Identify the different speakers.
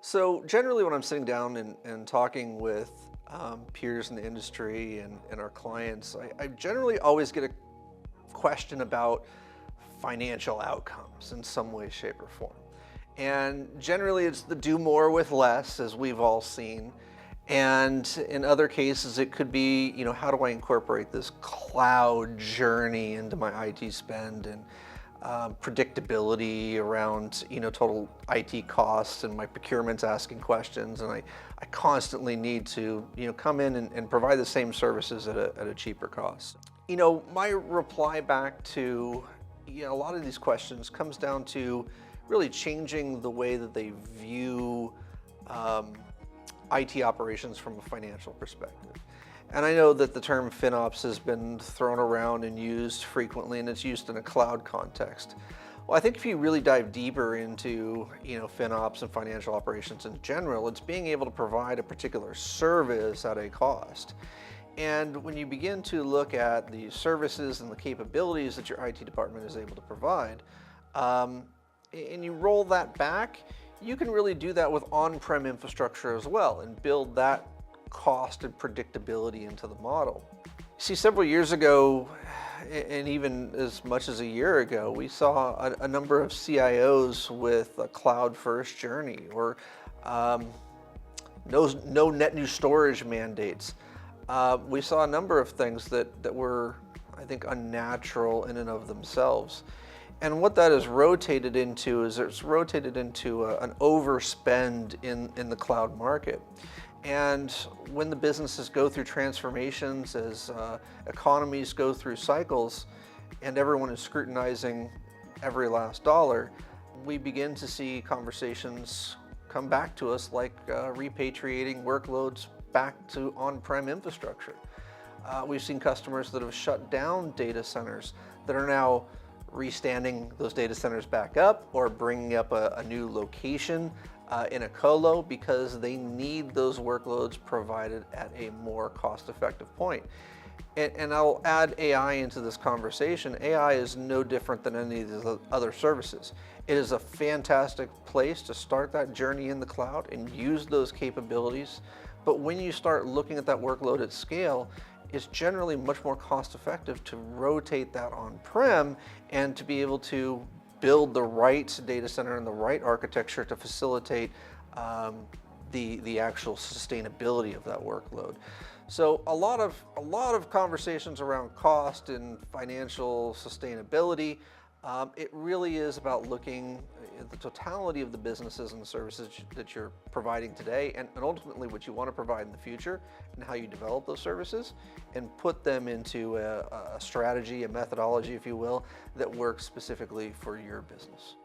Speaker 1: So generally when I'm sitting down and talking with peers in the industry and our clients, I generally always get a question about financial outcomes in some way, shape, or form. And generally it's the do more with less, as we've all seen. And in other cases, it could be, how do I incorporate this cloud journey into my IT spend and predictability around, total IT costs, and my procurement's asking questions, and I constantly need to, come in and provide the same services at a cheaper cost. My reply back to, a lot of these questions comes down to really changing the way that they view IT operations from a financial perspective. And I know that the term FinOps has been thrown around and used frequently, and it's used in a cloud context. Well, I think if you really dive deeper into, FinOps and financial operations in general, it's being able to provide a particular service at a cost. And when you begin to look at the services and the capabilities that your IT department is able to provide, and you roll that back, you can really do that with on-prem infrastructure as well and build that cost and predictability into the model. See, several years ago, and even as much as a year ago, we saw a number of CIOs with a cloud-first journey, or no net new storage mandates. We saw a number of things that were, I think, unnatural in and of themselves. And what that has rotated into is it's rotated into an overspend in the cloud market. And when the businesses go through transformations, as economies go through cycles, and everyone is scrutinizing every last dollar, we begin to see conversations come back to us like repatriating workloads back to on-prem infrastructure. We've seen customers that have shut down data centers that are now restanding those data centers back up, or bringing up a new location in a colo, because they need those workloads provided at a more cost-effective point. And I'll add AI into this conversation. AI is no different than any of the other services. It is a fantastic place to start that journey in the cloud and use those capabilities. But when you start looking at that workload at scale, it's generally much more cost-effective to rotate that on-prem and to be able to build the right data center and the right architecture to facilitate the actual sustainability of that workload. So a lot of conversations around cost and financial sustainability. It really is about looking at the totality of the businesses and the services that you're providing today, and ultimately what you want to provide in the future, and how you develop those services and put them into a strategy, a methodology, if you will, that works specifically for your business.